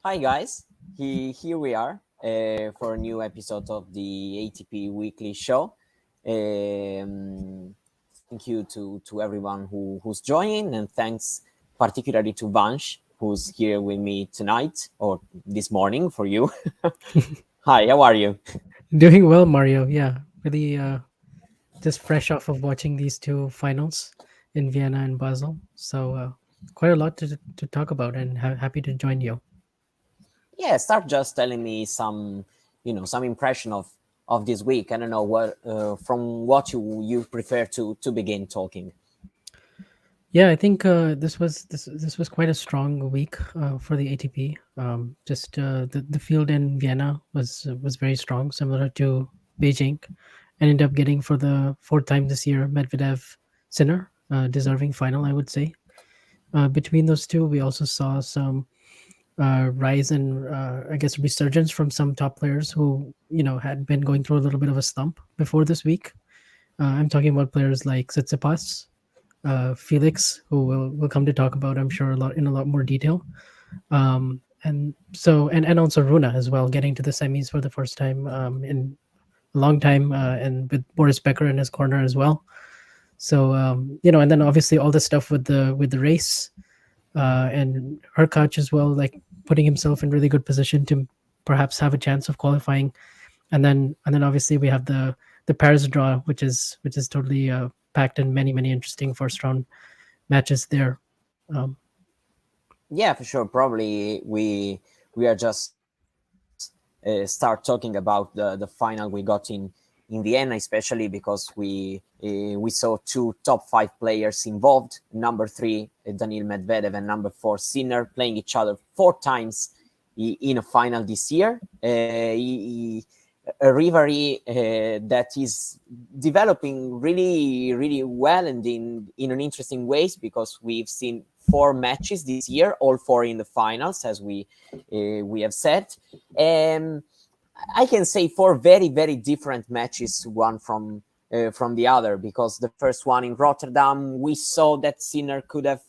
Hi guys, here we are for a new episode of the ATP Weekly show. Thank you to everyone who's joining, and thanks particularly to Vansh, who's here with me tonight or this morning for you. Hi, how are you? Doing well, Mario. Yeah, really just fresh off of watching these two finals in Vienna and Basel. So quite a lot to talk about, and happy to join you. Yeah, start just telling me some impression of this week. I don't know what from what you prefer to begin talking. Yeah, I think this was quite a strong week for the ATP. Just the field in Vienna was very strong, similar to Beijing. Ended up getting for the fourth time this year Medvedev Sinner, deserving final, I would say. Between those two, we also saw some rise and I guess resurgence from some top players who had been going through a little bit of a slump before this week. I'm talking about players like Tsitsipas, Felix, who we'll come to talk about, I'm sure, a lot more detail. And also Runa as well, getting to the semis for the first time in a long time, and with Boris Becker in his corner as well. So and then obviously all the stuff with the race, and Hurkacz as well, like putting himself in really good position to perhaps have a chance of qualifying. And then obviously we have the Paris draw, which is totally packed in many interesting first round matches there. Yeah, for sure. Probably we are just start talking about the final we got in Vienna, especially because we saw two top five players involved. Number three, Daniil Medvedev, and number four, Sinner, playing each other four times in a final this year. A rivalry that is developing really well and in an interesting ways, because we've seen four matches this year, all four in the finals, as we have said. I can say four very different matches, one from the other, because the first one in Rotterdam, we saw that Sinner could have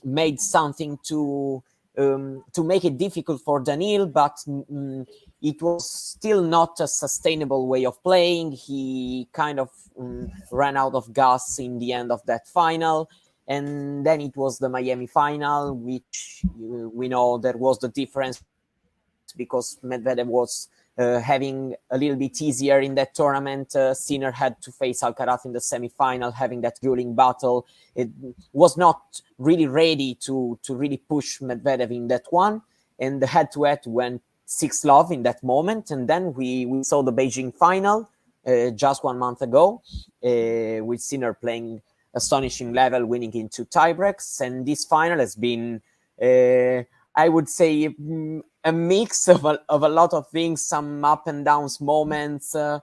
made something to make it difficult for Daniil, but it was still not a sustainable way of playing. He kind of ran out of gas in the end of that final. And then it was the Miami final, which we know there was the difference because Medvedev was having a little bit easier in that tournament. Sinner had to face Alcaraz in the semi-final, having that grueling battle. It was not really ready to really push Medvedev in that one. And the head-to-head went 6-love in that moment. And then we saw the Beijing final just 1 month ago, with Sinner playing astonishing level, winning in two tiebreaks. And this final has been, I would say, a mix of a lot of things, some up and downs moments, a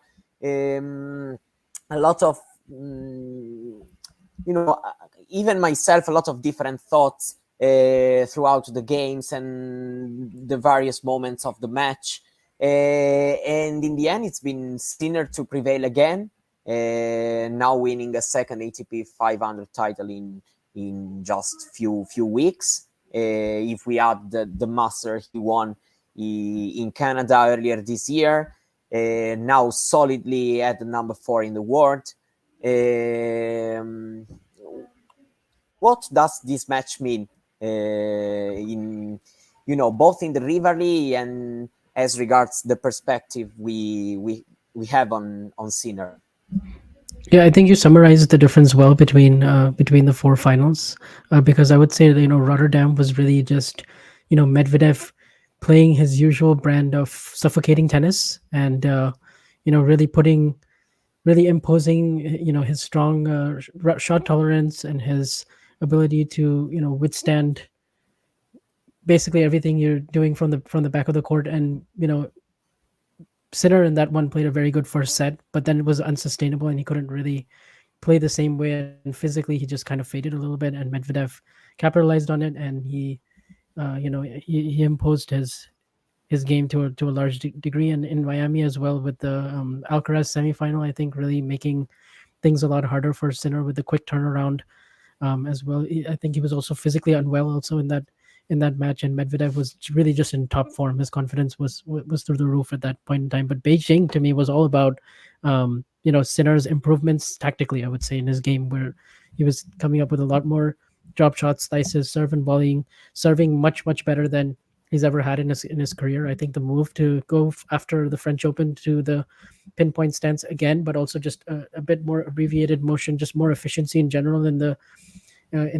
lot of, even myself, a lot of different thoughts throughout the games and the various moments of the match. And in the end, it's been Sinner to prevail again, now winning a second ATP 500 title in just few weeks. If we add the Master he won in Canada earlier this year, now solidly at the number 4 in the world. What does this match mean in both in the rivalry and as regards the perspective we have on Sinner? Yeah, I think you summarized the difference well between the four finals, because I would say that Rotterdam was really just Medvedev playing his usual brand of suffocating tennis, and really imposing his strong shot tolerance and his ability to withstand basically everything you're doing from the back of the court. And Sinner in that one played a very good first set, but then it was unsustainable and he couldn't really play the same way. And physically, he just kind of faded a little bit. And Medvedev capitalized on it, and he imposed his game to a large degree. And in Miami as well, with the Alcaraz semifinal, I think really making things a lot harder for Sinner with the quick turnaround, as well. I think he was also physically unwell also in that match, and Medvedev was really just in top form. His confidence was through the roof at that point in time. But Beijing to me was all about Sinner's improvements tactically, I would say, in his game, where he was coming up with a lot more drop shots, slices, serve and volleying, serving much better than he's ever had in his career. I think the move to go after the French Open to the pinpoint stance again, but also just a bit more abbreviated motion, just more efficiency in general in the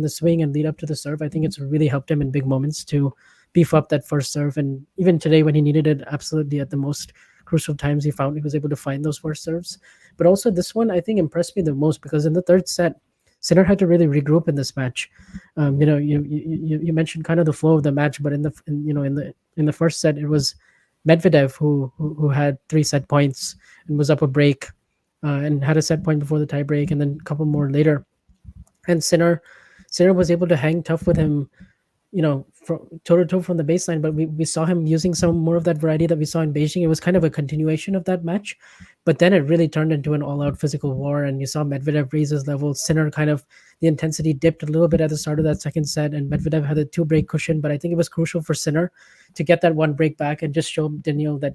swing and lead up to the serve. I think it's really helped him in big moments to beef up that first serve. And even today, when he needed it absolutely at the most crucial times, he was able to find those first serves. But also this one, I think, impressed me the most because in the third set, Sinner had to really regroup in this match. You mentioned kind of the flow of the match, but in the first set, it was Medvedev who had 3 set points and was up a break, and had a set point before the tie break, and then a couple more later. And Sinner was able to hang tough with him, from toe to toe from the baseline. But we saw him using some more of that variety that we saw in Beijing. It was kind of a continuation of that match, but then it really turned into an all-out physical war. And you saw Medvedev raise his level. Sinner kind of the intensity dipped a little bit at the start of that second set, and Medvedev had a 2 break cushion. But I think it was crucial for Sinner to get that 1 break back and just show Daniil that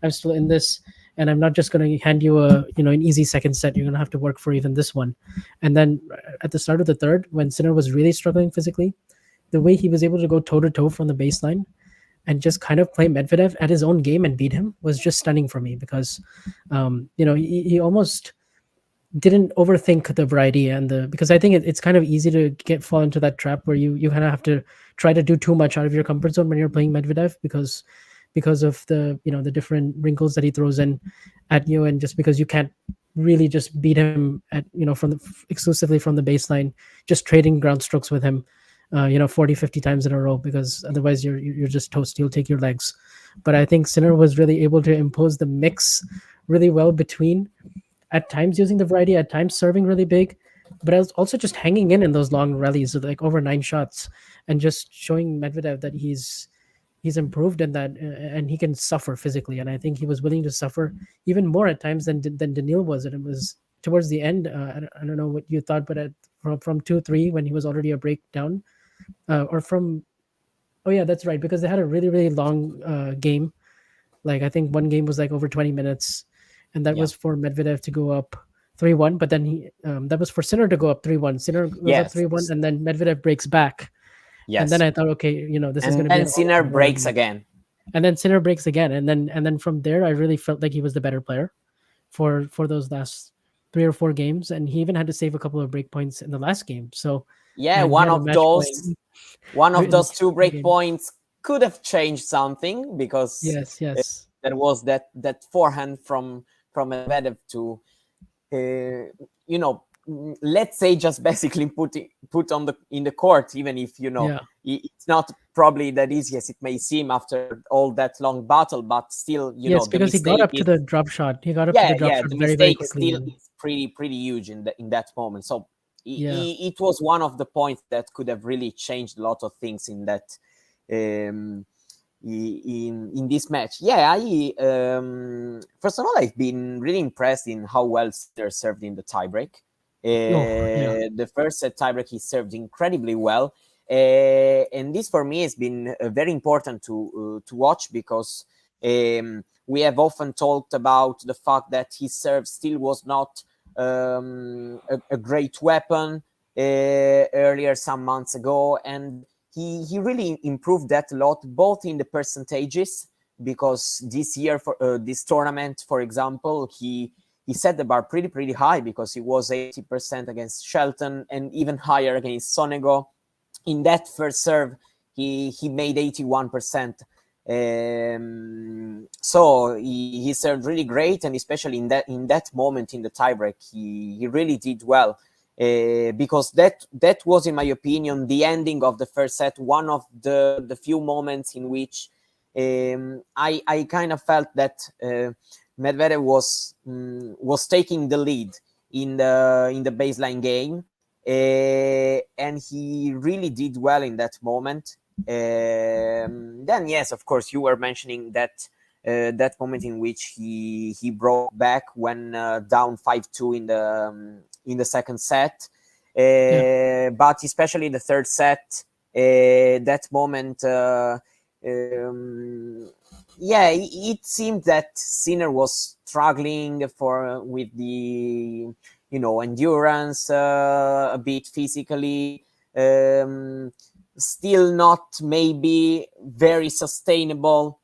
I'm still in this, and I'm not just going to hand you an easy second set. You're going to have to work for even this one. And then at the start of the third, when Sinner was really struggling physically, the way he was able to go toe to toe from the baseline and just kind of play Medvedev at his own game and beat him was just stunning for me because, he almost didn't overthink the variety because I think it's kind of easy to fall into that trap where you kind of have to try to do too much out of your comfort zone when you're playing Medvedev because of the different wrinkles that he throws in at you, and just because you can't really just beat him at exclusively from the baseline, just trading ground strokes with him 40-50 times in a row, because otherwise you're just toast. You'll take your legs. But I think Sinner was really able to impose the mix really well between, at times using the variety, at times serving really big, but I was also just hanging in those long rallies of like over 9 shots and just showing Medvedev that he's improved in that, and he can suffer physically. And I think he was willing to suffer even more at times than Daniil was. And it was towards the end. I don't know what you thought, but from 2-3 when he was already a break down, or from, oh yeah, that's right, because they had a really really long game. Like I think one game was like over 20 minutes, and that was for Medvedev to go up 3-1. But then that was for Sinner to go up 3-1. Sinner goes up 3-1, and then Medvedev breaks back. Yes. And then I thought, okay, this is going to be. And Sinner breaks again. And then Sinner breaks again, and then from there, I really felt like he was the better player for those last 3 or 4 games, and he even had to save a couple of break points in the last game. So one of those 2 break points could have changed something, because yes, there was that forehand from Medvedev to let's say just basically put in the court, even if it's not probably that easy as it may seem after all that long battle, but still because he got up to the drop shot. He got up to the drop shot very, very quickly. Still is pretty huge in that moment. So it was one of the points that could have really changed a lot of things in that in this match. I first of all, I've been really impressed in how well Sinner served in the tiebreak. The first set tiebreak, he served incredibly well, and this for me has been very important to watch, because we have often talked about the fact that his serve still was not a great weapon earlier some months ago, and he really improved that a lot, both in the percentages, because this year for this tournament, for example, he set the bar pretty high, because he was 80% against Shelton and even higher against Sonego. In that first serve, he made 81%. So he served really great, and especially in that moment in the tiebreak, he really did well, because that was, in my opinion, the ending of the first set. One of the few moments in which I kind of felt that Medvedev was taking the lead in the baseline game, and he really did well in that moment. Then yes, of course, you were mentioning that moment in which he broke back when down 5-2 in the second set, but especially the third set, That moment, yeah, it seemed that Sinner was struggling for with the endurance, a bit physically, um, still not maybe very sustainable.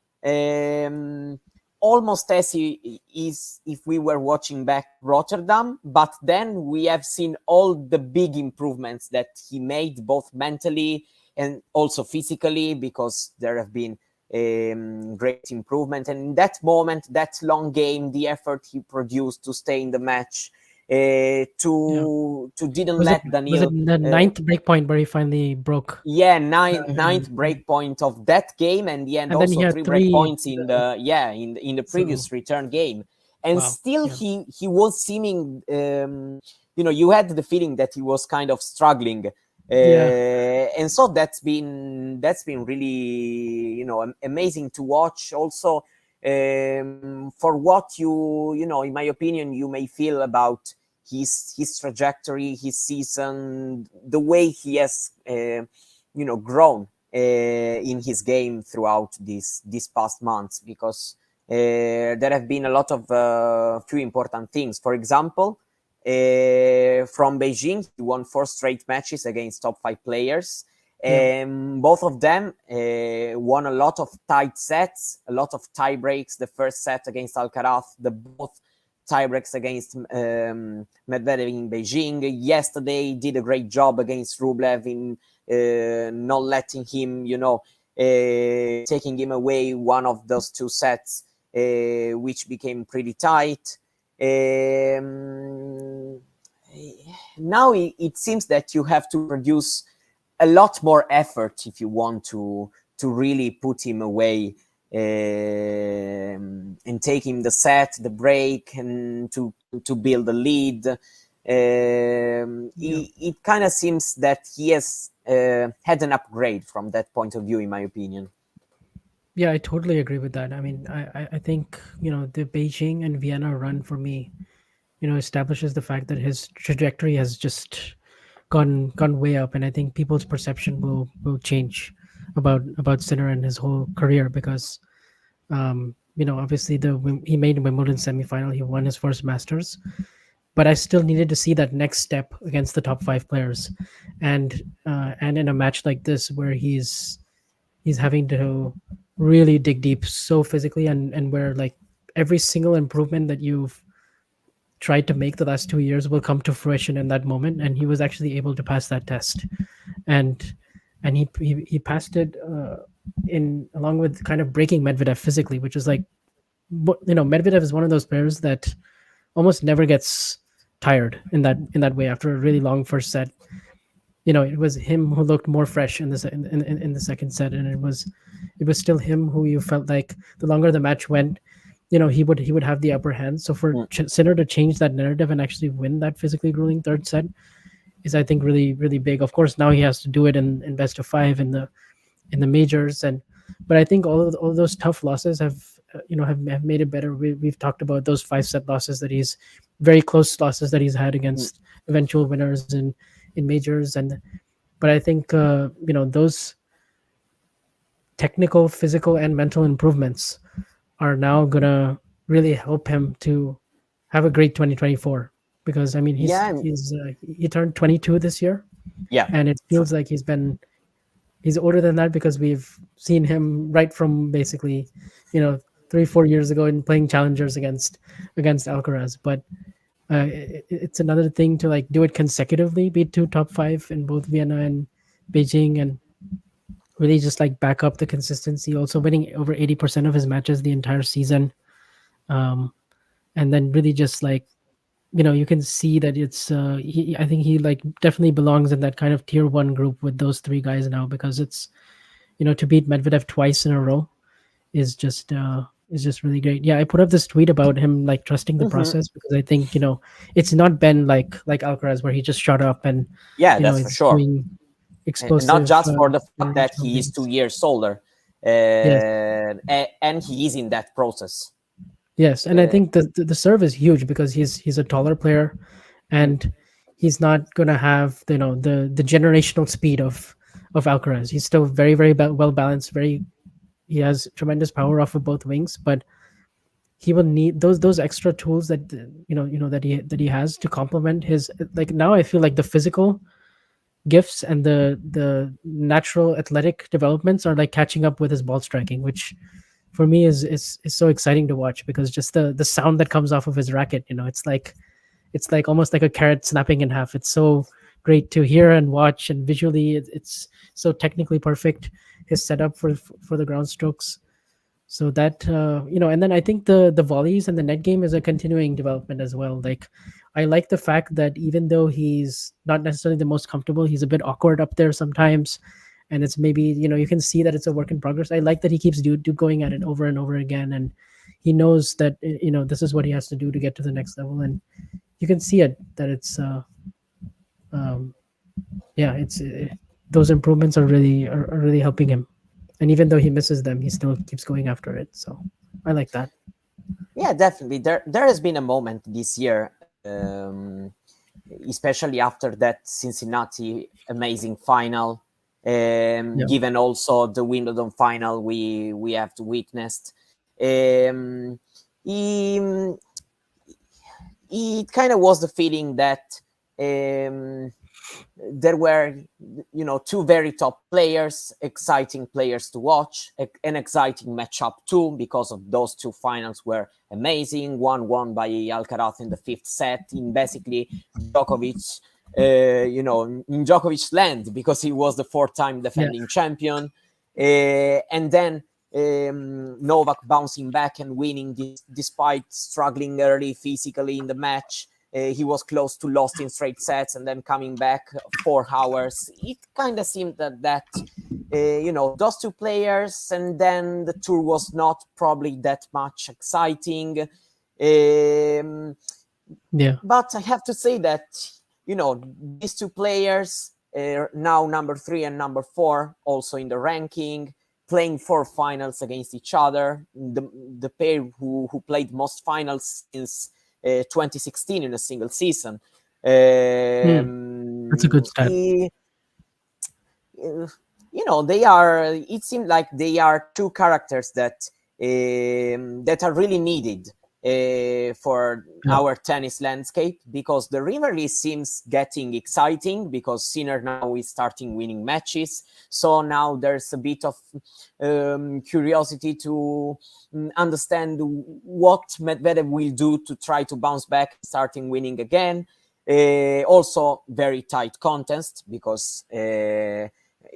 Almost as he is if we were watching back Rotterdam, but then we have seen all the big improvements that he made, both mentally and also physically, because there have been great improvement. And in that moment, that long game, the effort he produced to stay in the match, Yeah. to didn't Was it let was it Daniil. the ninth break point where he finally broke? Yeah, And ninth break point of that game, and the end and then he also had three break three. points in the So previous return game, and wow. still Yeah. he was seeming, you had the feeling that he was kind of struggling, Yeah. and so that's been really amazing to watch. Also, for what in my opinion, you may feel about his trajectory, his season, the way he has grown in his game throughout these past months, because there have been a lot of few important things. For example, from Beijing, he won 4 straight matches against top 5 players. Yeah. Both of them won a lot of tight sets, a lot of tie breaks. The first set against Alcaraz, the both tie breaks against Medvedev in Beijing. Yesterday, did a great job against Rublev in not letting him, taking him away one of those 2 sets, which became pretty tight. Now it seems that you have to produce a lot more effort if you want to really put him away, and take him the set, the break, and to build a lead. Yeah. It kind of seems that he has had an upgrade from that point of view, in my opinion. Yeah, I totally agree with that. I mean, I think the Beijing and Vienna run for me, establishes the fact that his trajectory has just gone way up, and I think people's perception will change about Sinner and his whole career because obviously he made Wimbledon semifinal, he won his first Masters, but I still needed to see that next step against the top 5 players, and in a match like this where he's having to really dig deep so physically, and where like every single improvement that you've tried to make the last 2 years will come to fruition in that moment, and he was actually able to pass that test, and he passed it in along with kind of breaking Medvedev physically, which is like, Medvedev is one of those players that almost never gets tired in that way after a really long first set. It was him who looked more fresh in the second set, and it was still him who you felt like the longer the match went, he would have the upper hand. So for Mm. Sinner to change that narrative and actually win that physically grueling third set is, I think, really really big. Of course, now he has to do it in best of five in the majors, but I think all of those tough losses have made it better. We've talked about those 5 set losses that he's very close losses that he's had Mm. against eventual winners in majors, but I think those technical, physical, and mental improvements are now gonna really help him to have a great 2024, because I mean Yeah, he turned 22 this year, yeah. and it feels like he's older than that because we've seen him right from basically, 3-4 years ago in playing challengers against Alcaraz. But it's another thing to like do it consecutively, beat 2 top 5 in both Vienna and Beijing, and really just like back up the consistency. Also winning over 80% of his matches the entire season, um, and then really just like, you can see that I think he like definitely belongs in that kind of tier one group with those 3 guys now, because it's, to beat Medvedev twice in a row is just really great. Yeah, I put up this tweet about him like trusting the Mhm. process, because I think it's not been like Alcaraz where he just shot up and Yeah, that's for is sure. doing And not explosive just for the fact that generational he is things. 2 years older, Yes, and he is in that process. yes, and I Uh, think the serve is huge because he's a taller player, mm, and he's not gonna have the generational speed of of Alcaraz. He's still very, very well balanced. He has tremendous power off of both wings, but he will need those extra tools that that he has to complement his, like, now I feel like the physical gifts and the natural athletic developments are like catching up with his ball striking, which for me is so exciting to watch, because just the sound that comes off of his racket, it's like almost like a carrot snapping in half. It's so great to hear and watch, and visually it's so technically perfect, his setup for the ground strokes. So that, and then I think the volleys and the net game is a continuing development as well. Like, I like the fact that even though he's not necessarily the most comfortable, he's a bit awkward up there sometimes, and it's maybe, you can see that it's a work in progress. I like that he keeps do going at it over and over again, and he knows that, this is what he has to do to get to the next level, and you can see it that it's um yeah, it's those improvements are really helping him, and even though he misses them, he still keeps going after it. So I like that. Yeah, definitely. There has been a moment this year, especially after that Cincinnati amazing final, Yeah, given also the Wimbledon final we have witnessed. Um, he, it kind of was the feeling that there were, two very top players, exciting players to watch, an exciting matchup too, because of those two finals were amazing. One won by Alcaraz in the fifth set, in basically Djokovic, in Djokovic's land, because he was the fourth-time yeah, defending champion. And then Novak bouncing back and winning despite struggling early physically in the match. He was close to lost in straight sets and then coming back 4 hours. It kind of seemed that those two players, and then the tour was not probably that much exciting. yeah, But I have to say that, these two players, now number 3 and number 4, also in the ranking, playing 4 finals against each other. The pair who played most finals since 2016 in a single season. Hmm, that's a good stat. They are. It seemed like they are two characters that are really needed for Yeah, our tennis landscape, because the rivalry seems getting exciting, because Sinner now is starting winning matches. So now there's a bit of curiosity to understand what Medvedev will do to try to bounce back, starting winning again. Also, very tight contest, because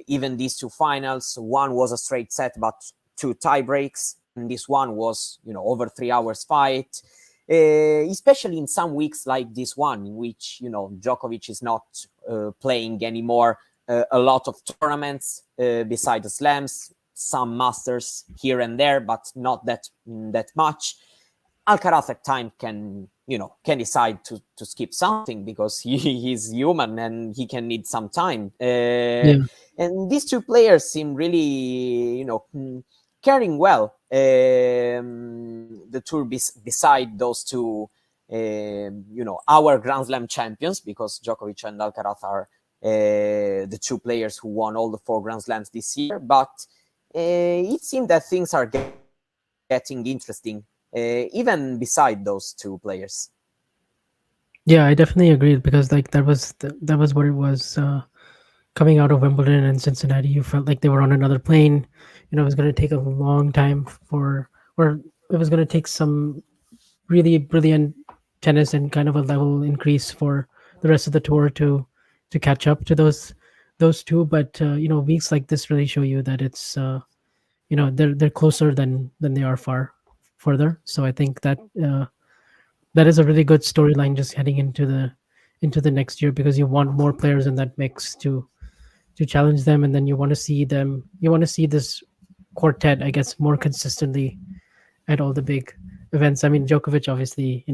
even these two finals, one was a straight set, but 2 tie breaks, and this one was, over 3 hours fight. Especially in some weeks like this one, in which Djokovic is not playing anymore a lot of tournaments beside the slams, some masters here and there, but not that much. Alcaraz at time can decide to skip something, because he's human and he can need some time. yeah, And these two players seem really, carrying well the tour beside those two, our Grand Slam champions, because Djokovic and Alcaraz are the two players who won all the 4 Grand Slams this year. But it seemed that things are getting interesting, even beside those two players. yeah. I definitely agreed, because like that was what it was. Coming out of Wimbledon and Cincinnati, you felt like they were on another plane. It was going to take a long time or it was going to take some really brilliant tennis and kind of a level increase for the rest of the tour to catch up to those two. But weeks like this really show you that it's they're closer than they are further. So I think that that is a really good storyline just heading into the next year, because you want more players in that mix to challenge them, and then you want to see this quartet, I guess, more consistently at all the big events. I mean, Djokovic, obviously,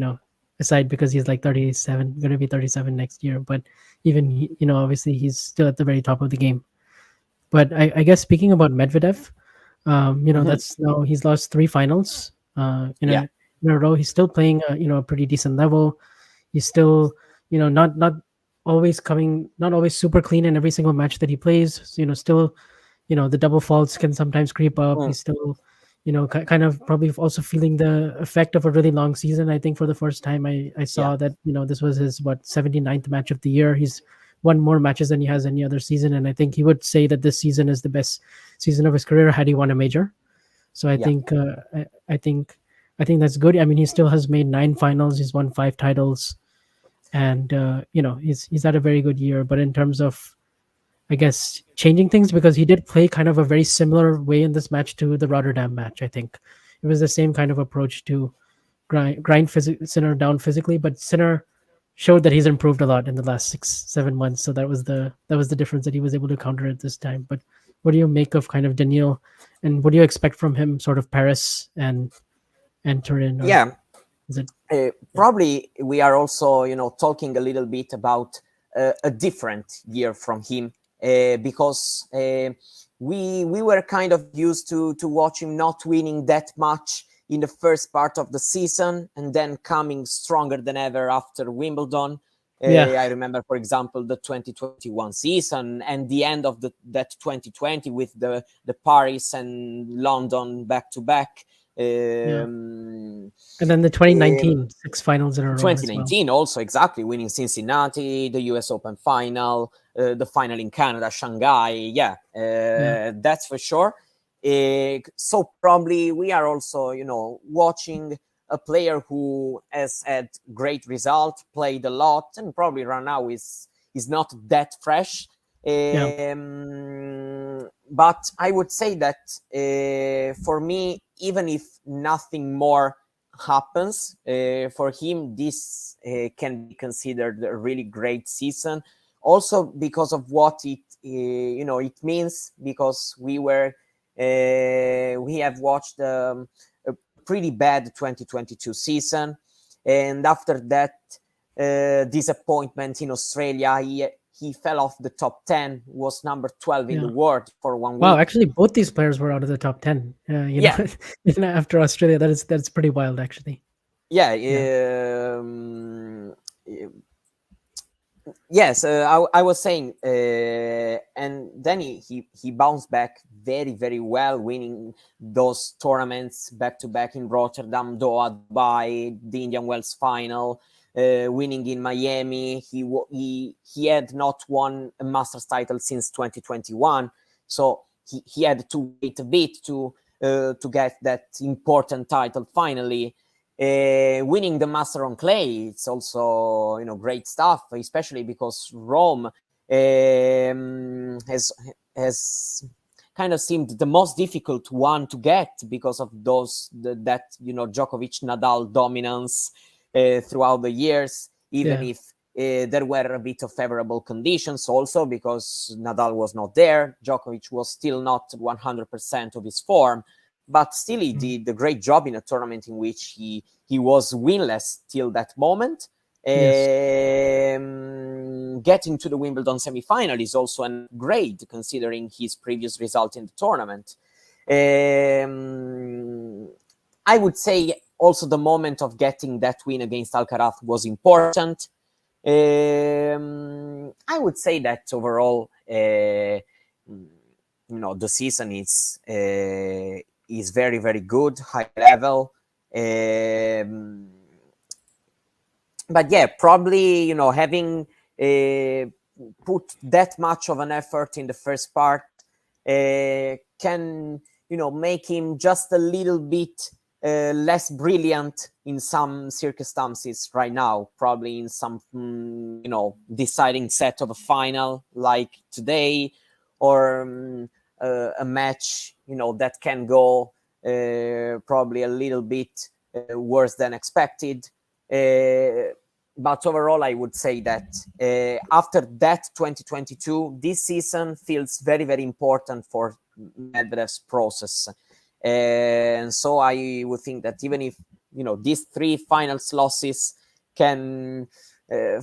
aside, because he's like 37, going to be 37 next year, but even obviously he's still at the very top of the game. But I guess, speaking about Medvedev, Mhm. that's now he's lost 3 finals Yeah. in a row. He's still playing a pretty decent level. He's still not always coming, not always super clean in every single match that he plays. Still, the double faults can sometimes creep up. Mm, He's still, kind of probably also feeling the effect of a really long season. I think for the first time, I yeah, saw that this was his 79th match of the year. He's won more matches than he has any other season, and I think he would say that this season is the best season of his career had he won a major. So I yeah, think I think that's good. I mean, he still has made 9 finals. He's won 5 titles, and he's had a very good year. But in terms of, I guess, changing things, because he did play kind of a very similar way in this match to the Rotterdam match. I think it was the same kind of approach to grind Sinner down physically, but Sinner showed that he's improved a lot in the last 6-7 months. So that was the difference, that he was able to counter it this time. But what do you make of kind of Daniil, and what do you expect from him, sort of Paris and Turin, or yeah. is it? Yeah, Probably we are also, talking a little bit about a different year from him, because we were kind of used to watch him not winning that much in the first part of the season and then coming stronger than ever after Wimbledon. yeah, I remember, for example, the 2021 season and the end of that 2020 with the Paris and London back to back. yeah. Um, And then the 2019 6 finals in a row as well. 2019 also, exactly, winning Cincinnati, the US Open final, the final in Canada, Shanghai. Yeah, Yeah, that's for sure. So probably we are also, watching a player who has had great result, played a lot, and probably right now is not that fresh. yeah, But I would say that for me, even if nothing more happens for him, this can be considered a really great season, also because of what it means, because we have watched a pretty bad 2022 season, and after that disappointment in Australia, he fell off the top 10, was number 12 in the yeah. world for 1 week. Wow, actually, both these players were out of the top 10. Yeah, After Australia, that's pretty wild, actually. yeah. Yeah, Yes, I was saying, and then he bounced back very, very well, winning those tournaments back to back in Rotterdam, Doha, Dubai, the Indian Wells final, winning in Miami. He had not won a Masters title since 2021, so he had to wait a bit to get that important title finally. Winning the Master on clay, it's also great stuff, especially because Rome has kind of seemed the most difficult one to get because of that Djokovic Nadal dominance throughout the years, even yeah, if there were a bit of favorable conditions also because Nadal was not there. Djokovic was still not 100% of his form, but still he mm, did a great job in a tournament in which he was winless till that moment. yes, Getting to the Wimbledon semi-final is also a great considering his previous result in the tournament. I would say also the moment of getting that win against Alcaraz was important. I would say that overall, the season is very, very good, high level. But yeah, probably having put that much of an effort in the first part can make him just a little bit less brilliant in some circumstances right now, probably in some deciding set of a final like today, or a match that can go probably a little bit worse than expected. But overall, I would say that after that 2022, this season feels very, very important for Medvedev's process. And so I would think that even if, these 3 finals losses can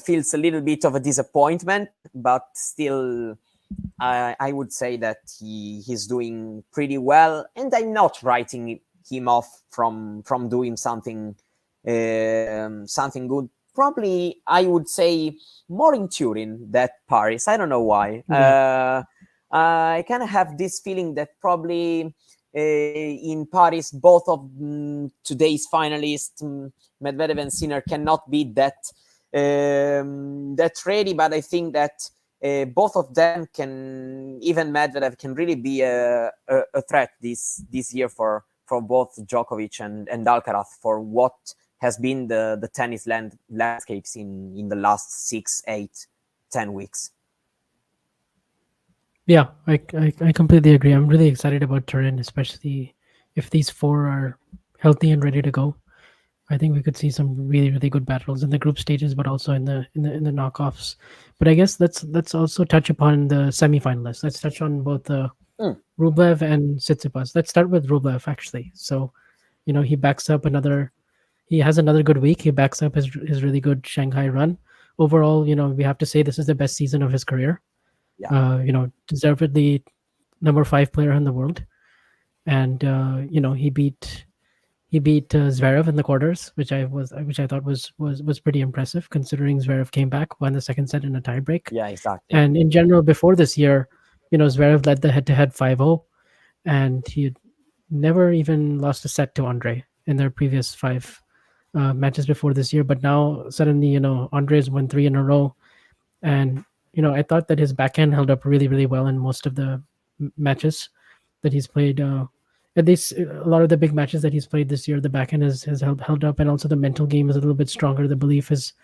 feels a little bit of a disappointment, but still I would say that he's doing pretty well, and I'm not writing him off from doing something good probably I would say more in Turin than Paris. I don't know why. Yeah. I kind of have this feeling that probably in Paris, both of today's finalists, Medvedev and Sinner, cannot be that ready. But I think that both of them can, even Medvedev can really be a threat this year for both Djokovic and Alcaraz for what has been the tennis landscapes in the last 6, 8, 10 weeks. Yeah, I completely agree. I'm really excited about Turin, especially if these four are healthy and ready to go. I think we could see some really really good battles in the group stages, but also in the knockoffs. But I guess let's also touch upon the semifinalists. Let's touch on both Mm. Rublev and Tsitsipas. Let's start with Rublev actually. So he backs up another. He has another good week. He backs up his really good Shanghai run. Overall, we have to say this is the best season of his career. Yeah. Deservedly number five player in the world, and he beat Zverev in the quarters, which I thought was pretty impressive considering Zverev came back, won the second set in a tiebreak. Yeah, exactly. And in general, before this year, Zverev led the head-to-head 5-0, and he had never even lost a set to Andre in their previous five matches before this year. But now suddenly, Andre's won three in a row, and I thought that his backhand held up really really well in most of the matches that he's played. At least a lot of the big matches that he's played this year, the backhand has held up, and also the mental game is a little bit stronger. The belief is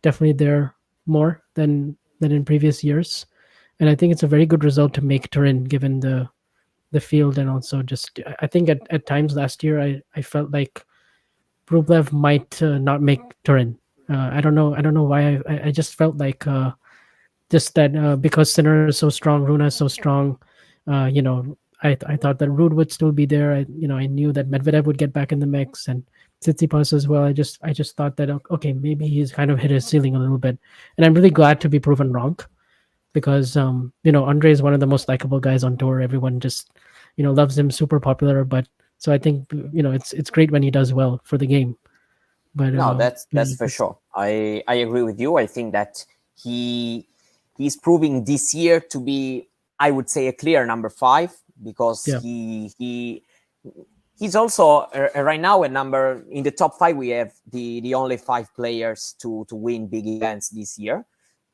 definitely there more than in previous years, and I think it's a very good result to make Turin given the field. And also just I think at times last year I felt like Rublev might not make Turin. I don't know why. I just felt like just that because Sinner is so strong, Runa is so strong. I thought that Rude would still be there. I knew that Medvedev would get back in the mix and Tsitsipas as well. I just thought that okay, maybe he's kind of hit his ceiling a little bit, and I'm really glad to be proven wrong because Andre is one of the most likable guys on tour. Everyone just loves him, super popular. But so I think it's great when he does well for the game. But No, that's for just, sure. I agree with you. I think that he's proving this year to be, I would say, a clear number 5 because yeah, he's also right now a number in the top 5. We have the only 5 players to win big events this year,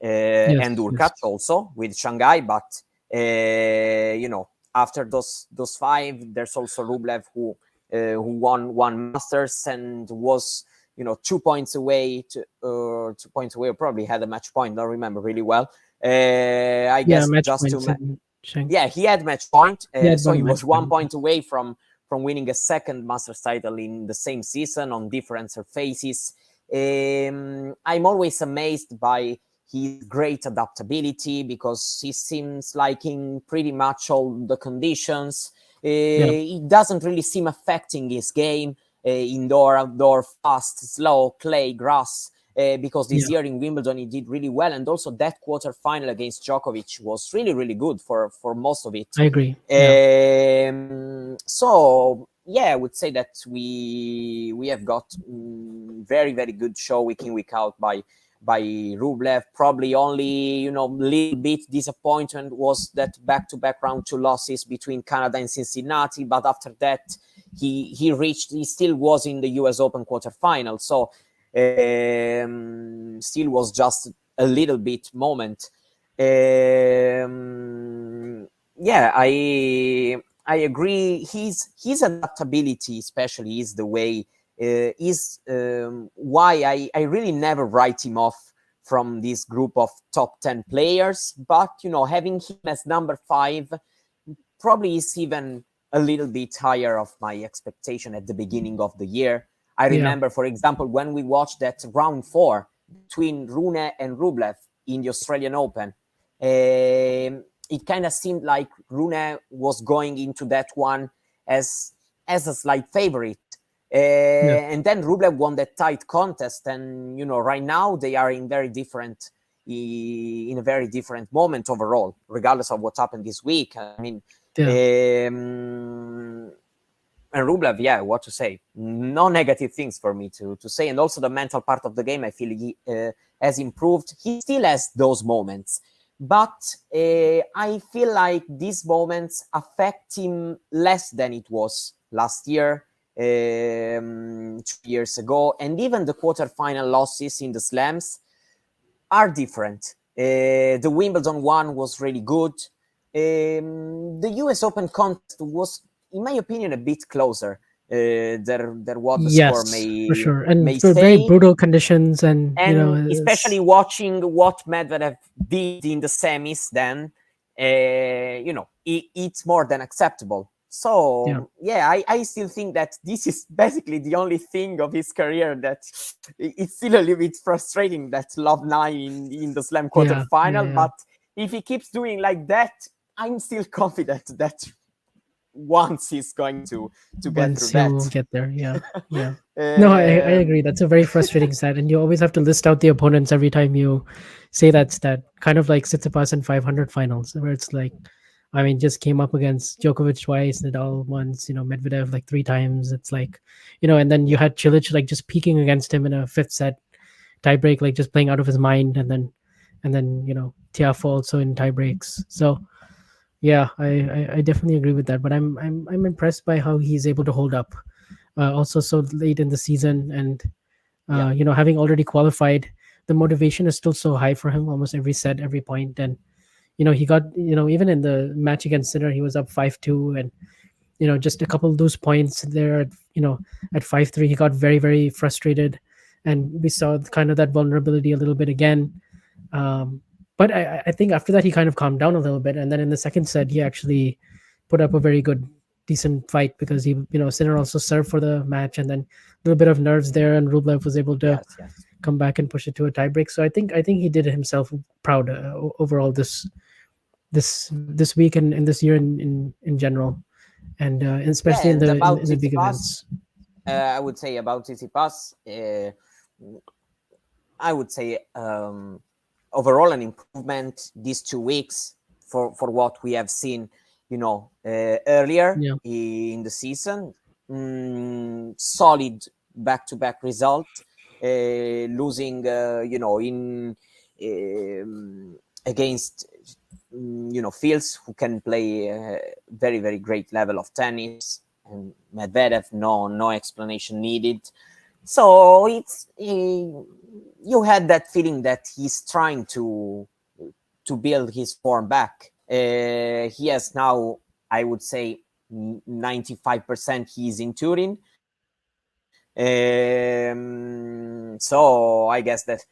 and yes, Urkac yes, also with Shanghai. But after those 5, there's also Rublev who won one Masters and was 2 points away to 2 points away, or probably had a match point. Don't remember really well. I yeah. guess Match just points in Shank. yeah, he had match point. He had So he one was match one point. point away from winning a second Masters title in the same season on different surfaces. I'm always amazed by his great adaptability because he seems like in pretty much all the conditions. Yeah, It doesn't really seem affecting his game, indoor, outdoor, fast, slow, clay, grass. Because this yeah. year in Wimbledon he did really well, and also that quarter final against Djokovic was really really good for most of it. I agree. Yeah, So yeah, I would say that we have got very very good show week in week out by Rublev. Probably only little bit disappointment was that back to back round 2 losses between Canada and Cincinnati, but after that he still was in the US Open quarterfinal, so still was just a little bit moment. Yeah, I agree. His adaptability, especially, is the way is why I really never write him off from this group of top 10 players. But having him as number 5 probably is even a little bit higher of my expectation at the beginning of the year. I yeah, remember, for example, when we watched that round 4 between Rune and Rublev in the Australian Open, it kind of seemed like Rune was going into that one as a slight favorite. yeah, And then Rublev won that tight contest, and right now they are in a very different moment overall, regardless of what happened this week. I mean, yeah. um, And Rublev, yeah, what to say? No negative things for me to say. And also the mental part of the game, I feel he has improved. He still has those moments, but I feel like these moments affect him less than it was last year, 2 years ago, and even the quarterfinal losses in the slams are different. The Wimbledon one was really good. The US Open contest was, in my opinion, a bit closer than what the score Yes, for may sure, and may for very say. brutal conditions, and And especially watching what Medvedev did in the semis, then it's more than acceptable. yeah, So yeah, I still think that this is basically the only thing of his career that it's still a little bit frustrating, that Love 9 in the Slam yeah, quarterfinal. yeah. But if he keeps doing like that, I'm still confident that once he's going to get through Once that. he'll get there, yeah, yeah. No, I agree. Um, That's a very frustrating set, and you always have to list out the opponents every time you say that stat. Kind of like Tsitsipas in 500 finals, where it's like, I mean, just came up against Djokovic twice, Nadal once, Medvedev like three times. It's like, and then you yeah, had Cilic like just peeking against him in a fifth set tiebreak, like just playing out of his mind, and then Tiafoe also in tiebreaks. So yeah, I definitely agree with that. But I'm impressed by how he's able to hold up, also so late in the season, and yeah, having already qualified, the motivation is still so high for him. Almost every set, every point, and he got even in the match against Sinner, he was up 5-2, and just a couple loose points there at 5-3, he got very, very frustrated, and we saw kind of that vulnerability a little bit again. But I think after that he kind of calmed down a little bit, and then in the second set he actually put up a very good, decent fight, because he Sinner also served for the match, and then a little bit of nerves there, and Rublev was able to yes, yes. come back and push it to a tiebreak. So I think he did himself proud, overall, this week, and this year in general, and Yeah, especially in and the in, about in the big Tsitsipas, events. I would say about Tsitsipas, I would say overall an improvement these 2 weeks for what we have seen, earlier Yeah, in the season. Solid back-to-back result, losing, in against Fields, who can play a very, very great level of tennis, and Medvedev, no explanation needed. So you had that feeling that he's trying to build his form back. He has now, I would say, 95% he's in Turin. So I guess that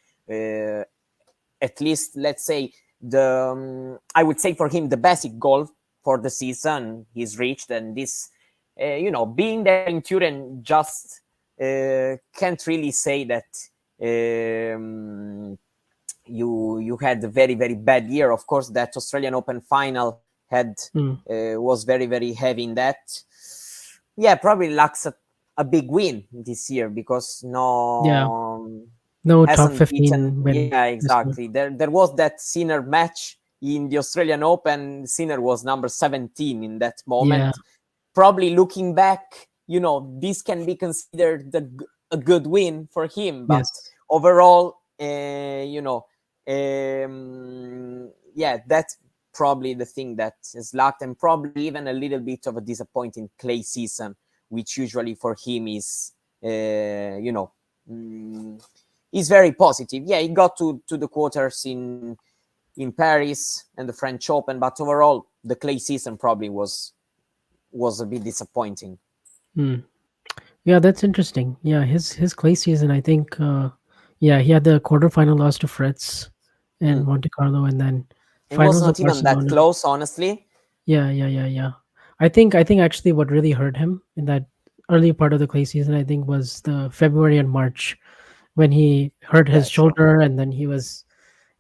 at least, let's say, I would say for him the basic goal for the season he's reached, and this, being there in Turin just can't really say that you had a very, very bad year. Of course, that Australian Open final had mm, was very, very heavy in that. Yeah, probably lacks a big win this year, because yeah. no, No top hasn't beaten. 15 win Yeah, this year. exactly. There was that Sinner match in the Australian Open. Sinner was number 17 in that Yeah. moment. Probably looking back, this can be considered a good win for him. But Yes. overall, yeah, that's probably the thing that has lacked, and probably even a little bit of a disappointing clay season, which usually for him is, is very positive. Yeah, he got to the quarters in Paris and the French Open, but overall, the clay season probably was a bit disappointing. Mm. Yeah, that's interesting. Yeah, his clay season, I think. Yeah, he had the quarterfinal loss to Fritz in Mm. Monte Carlo, and then It was finals of not even that Barcelona. close, honestly. Yeah, yeah, yeah, yeah. I think actually what really hurt him in that early part of the clay season, I think, was the February and March, when he hurt his Yeah, sure. shoulder, and then he was,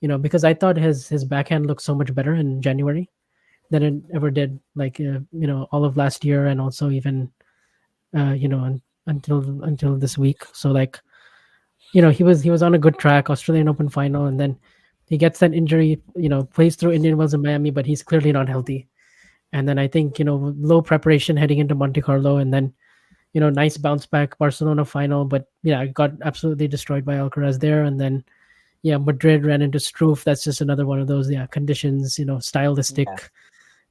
because I thought his backhand looked so much better in January than it ever did, like all of last year, and also even until this week. So like, he was on a good track, Australian Open final, and then he gets that injury, plays through Indian Wells in Miami, but he's clearly not healthy. And then I think, low preparation heading into Monte Carlo, and then nice bounce back Barcelona final, but yeah, got absolutely destroyed by Alcaraz there. And then yeah, Madrid ran into Struff. That's just another one of those conditions, Yeah, stylistic,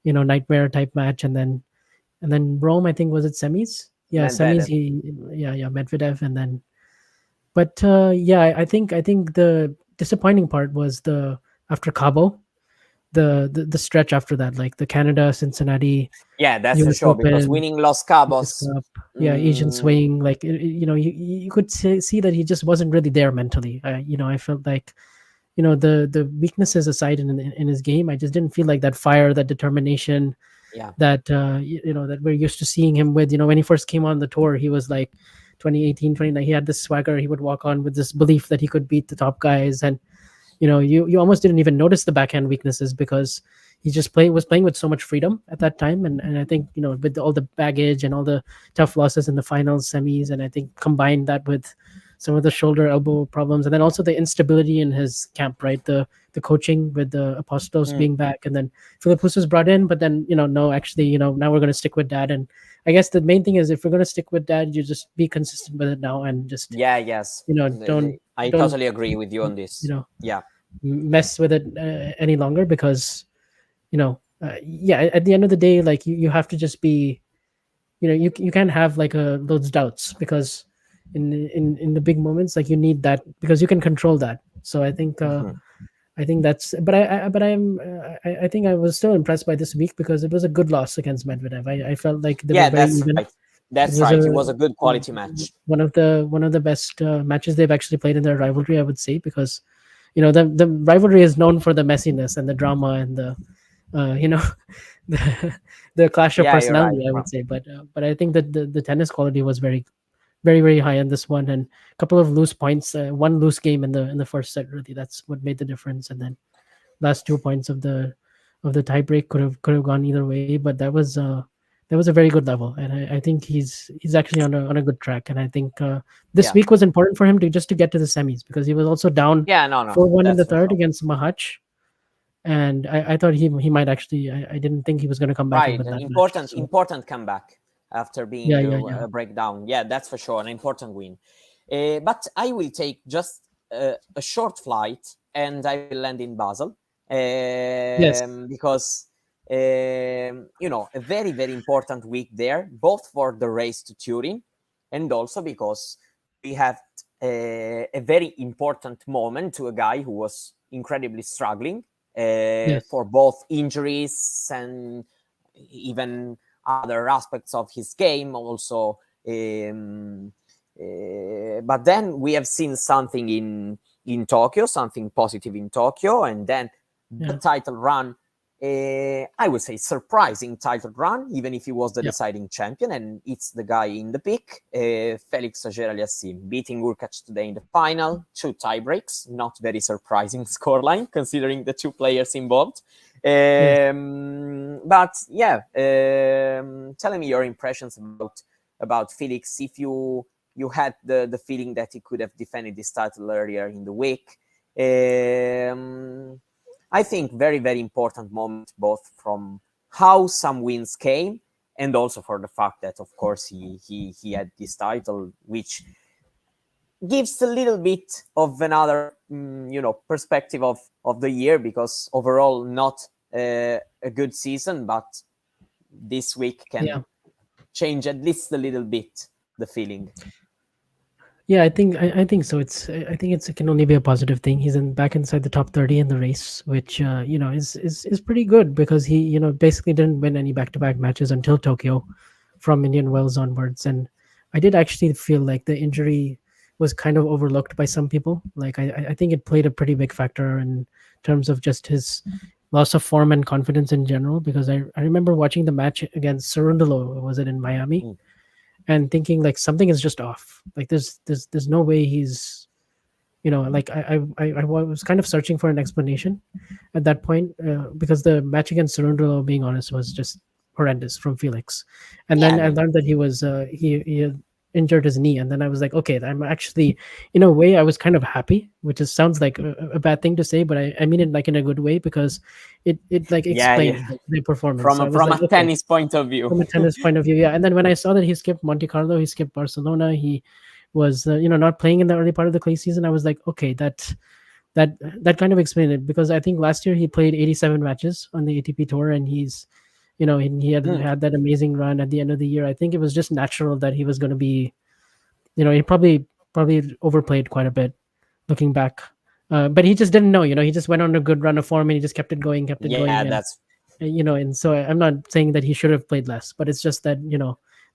nightmare type match. And then Rome, I think, was it semis? Yeah, semis. Medvedev. Yeah, Medvedev, and then but yeah, I think the disappointing part was the after Cabo, the stretch after that, like the Canada, Cincinnati, Yeah, that's for U.S. sure. Because Open, winning Los U.S. Cabos, Cup, yeah, Asian mm, swing, like you could see that he just wasn't really there mentally. I felt like the weaknesses aside in his game, I just didn't feel like that fire, that determination, yeah, that that we're used to seeing him with. When he first came on the tour, he was like 2018, 29. He had this swagger. He would walk on with this belief that he could beat the top guys, and you almost didn't even notice the backhand weaknesses because he just was playing with so much freedom at that time. And I think with all the baggage and all the tough losses in the finals, semis, and I think combined that with some of the shoulder elbow problems, and then also the instability in his camp, right? The coaching with the Apostolos mm, being back, and then Philippus was brought in, but then no, actually, now we're going to stick with dad. And I guess the main thing is, if we're going to stick with dad, you just be consistent with it now, and just yeah, yes. I don't totally agree with you on you this. know Yeah, mess with it any longer, because yeah, at the end of the day, like you have to just be, you can't have like those doubts, because in the big moments, like you need that, because you can control that. So mhm. I think that's, but I think I was still impressed by this week, because it was a good loss against Medvedev. I felt like they were Yeah, very that's even. right. It That's was right. It was a good quality match. one of the best matches they've actually played in their rivalry, I would say, because the rivalry is known for the messiness and the drama and the the, the clash of Yeah, you're right. personality, I would say. But I think that the tennis quality was very, very, very high in this one. And a couple of loose points, one loose game in the first set, really, that's what made the difference. And then last 2 points of the tiebreak could have gone either way, but that was a very good level. And I think he's actually on a good track. And I think this Yeah, week was important for him to get to the semis, because he was also down yeah. No, no, 4-1 in the that's for third sure. against Mahach. And I thought he might actually, I didn't think he was going to come back and Right, win an that match. important So important comeback after yeah, being yeah, yeah. a breakdown. Yeah, that's for sure an important win. But I will take just a short flight and I will land in Basel Yes. because a very very important week there, both for the race to Turin and also because we have a very important moment to a guy who was incredibly struggling Yes. for both injuries and even other aspects of his game also. But then we have seen something in Tokyo, something positive in Tokyo, and then the Yeah. title run. I would say surprising title run, even if he was the Yeah. deciding champion, and it's the guy in the pick, Felix Auger-Aliassime, beating Urkac today in the final, 2 tiebreaks, not very surprising scoreline considering the 2 players involved. Yes. But yeah, telling me your impressions about Felix, if you had the feeling that he could have defended this title earlier in the week. I think very, very important moment, both from how some wins came and also for the fact that, of course, he had this title, which gives a little bit of another, perspective of the year, because overall not a good season, but this week Yeah. can change at least a little bit the feeling. Yeah, I think so. It can only be a positive thing. He's back inside the top 30 in the race, which is pretty good, because he basically didn't win any back-to-back matches until Tokyo, from Indian Wells onwards. And I did actually feel like the injury was kind of overlooked by some people. Like I think it played a pretty big factor in terms of just his loss of form and confidence in general. Because I remember watching the match against Cerundolo, was it in Miami, Mm. and thinking like something is just off. Like there's no way he's like I was kind of searching for an explanation at that point, because the match against Cerundolo, being honest, was just horrendous from Felix. And Yeah, then I I mean, learned that he was he injured his knee, and then I was like, okay, I'm actually, in a way, I was kind of happy, which is sounds like a bad thing to say, but I mean it like in a good way, because it like Yeah, yeah. explained the performance. So I was From like, a okay, tennis point of view. from a tennis point of view, yeah. And then when I saw that he skipped Monte Carlo, he skipped Barcelona, he was not playing in the early part of the clay season, I was like, okay, that that kind of explained it, because I think last year he played 87 matches on the ATP tour, and he's he had Hmm. had that amazing run at the end of the year. I think it was just natural that he was going to be, he probably overplayed quite a bit looking back. But he just didn't know, he just went on a good run of form, and he just kept it going, kept it Yeah, going. And that's and so I'm not saying that he should have played less, but it's just that,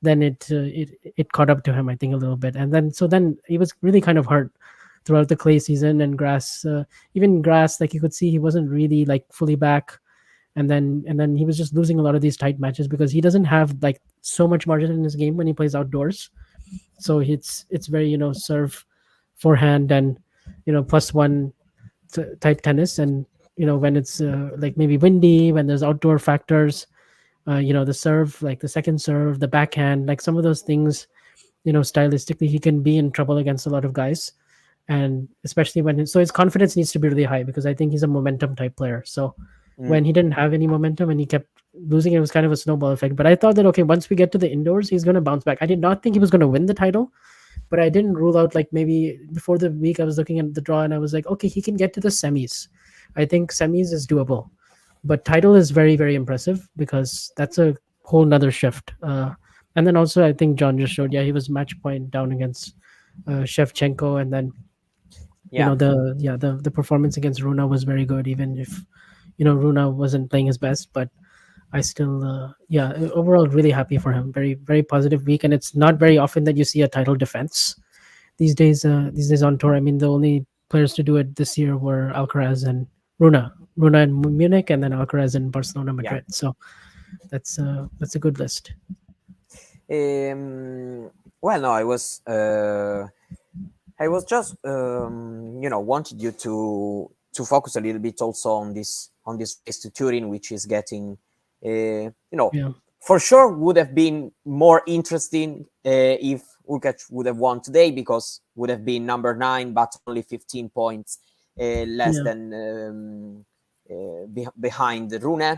then it caught up to him, I think, a little bit. And then he was really kind of hurt throughout the clay season and grass. Even grass, like, you could see he wasn't really like fully back. And then he was just losing a lot of these tight matches, because he doesn't have like so much margin in his game when he plays outdoors. So it's very, serve, forehand, and plus one type tennis. And when it's like maybe windy, when there's outdoor factors, the serve, like the second serve, the backhand, like some of those things, stylistically, he can be in trouble against a lot of guys. And especially so his confidence needs to be really high, because I think he's a momentum type player. So mm, when he didn't have any momentum and he kept losing, it was kind of a snowball effect. But I thought that, okay, once we get to the indoors, he's going to bounce back. I did not think he was going to win the title, but I didn't rule out, like, maybe before the week I was looking at the draw, and I was like, okay, he can get to the semis. I think semis is doable, but title is very, very impressive, because that's a whole nother shift. And then also, I think John just showed, yeah, he was match point down against Shevchenko. And then yeah. the performance against Runa was very good, even if Runa wasn't playing his best. But I still, overall, really happy for him. Very, very positive week, and it's not very often that you see a title defense these days. These days on tour, I mean, the only players to do it this year were Alcaraz and Runa in Munich, and then Alcaraz in Barcelona, Yeah. Madrid. So that's a good list. Well, no, I was just wanted you to focus a little bit also on this race to Turin, which is getting Yeah, for sure would have been more interesting if Urkac would have won today, because would have been number 9, but only 15 points less yeah, than behind Rune.